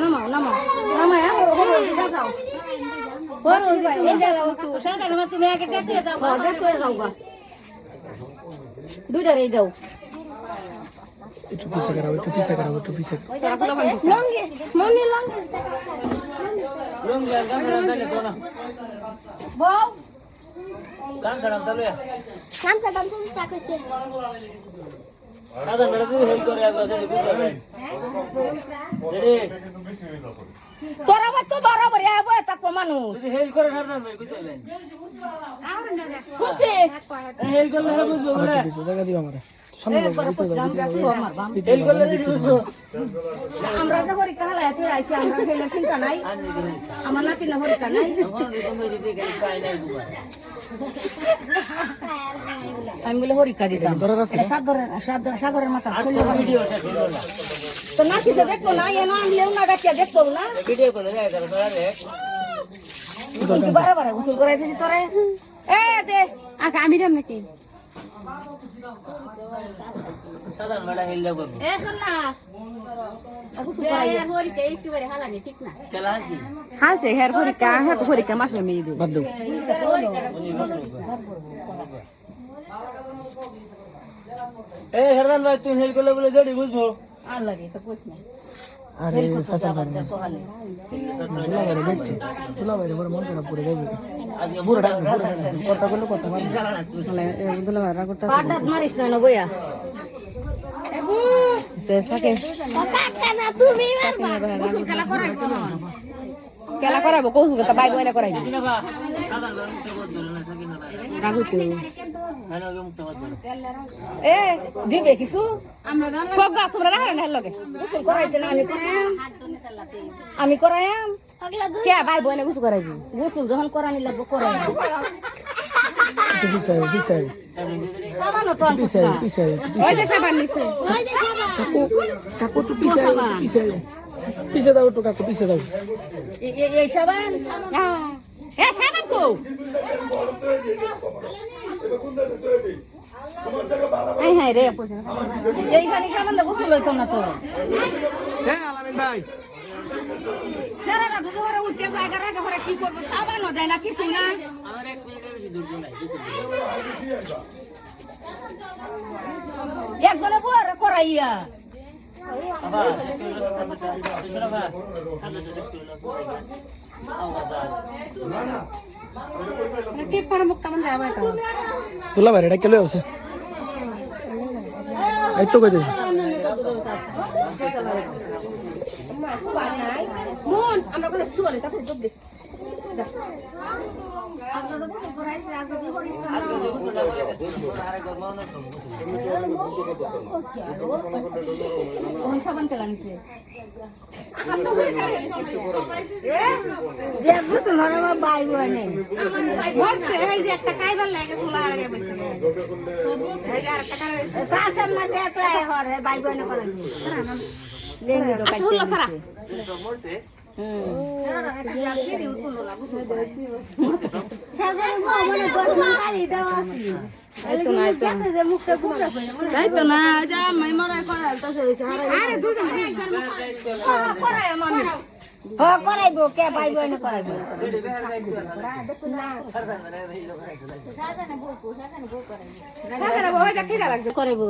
নামাও নামাও নামায় যাও দুইটা রে যাও একটু পিছে করাও একটু পিছে করাও একটু পিছে লঙ্গি মম্মি লঙ্গি লঙ্গি আর গান গাইলে তো না বউ গান ছাড়াম চালু কাম কাম তুমি তা কইছে দাদা মেরে দিদি হেল্প করে আসবা সেটা বুঝতে পারবেন রেডি তোরা তো বরাবর আইবো তাকো মানুষ যদি হেল্প করে সারদান ভাই বুঝতে পারবেন বুঝছি হেল্প করলে হ্যাঁ বুঝবো বলে কিছু জায়গা দিও আমারে সামনে হেল্প করলে যদি বুঝবো আমরা যে পরীক্ষা হলে তুই আইছি আমরা খেলে চিন্তা নাই আমার নাতি না পরীক্ষা নাই আমি বলে পরীক্ষা দিতাম সাগরের মাথা ভিডিও তো নাতি তো দেখতো না এনো আনলেও না ডাকিয়া দেখতো না ভিডিও করে যায় তারা বারে গোসল করাই দিছি তোরে এ দে আমি দাম নাকি সাধারণ মেলা হেল্প করবো এ শোন না হালছে হের পরীক্ষা হাত পরীক্ষা মাসে মেয়ে দে বাদ দাও এ সারদান ভাই তুই হেল্প করলে বলে জড়ি বুঝবো আল্লাহ রে তো কইছ না আরে ফাসা পারে না দুলা বাইরে দেখছি দুলা বাইরে বড় মন খারাপ করে যাবে আজকে বুড়া কথা বললো কথা মানে দুলা বাইরে করতে পাটাত মারিস না বইয়া সে সাকে কাকা তুমি মারবা গোসল খেলা করাই কোন খেলা করাবো কৌশল তা বাইক বইনা করাই না বা সাধারণ ভাই মুখটা বন্ধ ধরে না থাকি না রাগু তো হ্যাঁ ওকে মুখটা বন্ধ ধরে এ দিবে কিছু আমরা জান কগা তোমরা রাখা না লগে গোসল করাইতে না আমি করায়াম কে ভাই বইনা গোসল করাইবি গোসল যখন করানি লাগবো করাই একটু পিছে পিছে সাবানো তো পিছে পিছে ওই যে সাবান নিছে ওই যে সাবান কাকু কাকু তো পিছে পিছে পিছে দাও তো কাকু পিছে দাও এই সাবান এ সাবান কো এই হ্যাঁ রে এইখানে সাবান দে গোসল হইতো না তো হ্যাঁ আলামিন ভাই সারা রাত ধরে উঠতে জায়গা রাখা করে কি করব সাবানও দেয় না কিছু না আমার 1 মিনিটের বেশি দূর নাই একজনে বড় করাইয়া বাবা দুশো টাকা ঠিক করে মুক্তা মন যাবে তো দুলা বাইরে ডাকে লই আছে এই তো কই দে মন আমরা কোন সুবালে তা খুব দে যা আমরা তো বসে পড়াইছি আজ যদি করিস না কোন সাবান তেল আনিছে দেখ বুঝুন আমার ভাই বনে বসে এই যে একটা কাইবার লাগে চুলা আগে বসে এই যে আরেকটা কাইবার সাসার মধ্যে এত আয় হরে ভাই বনে করে লেঙ্গি তো কাছে হলো সারা তাইতো না যা মাই মরাই করাল তো আরে দুজন করাইবো কে ভাই বইনে করাইবো করাইবো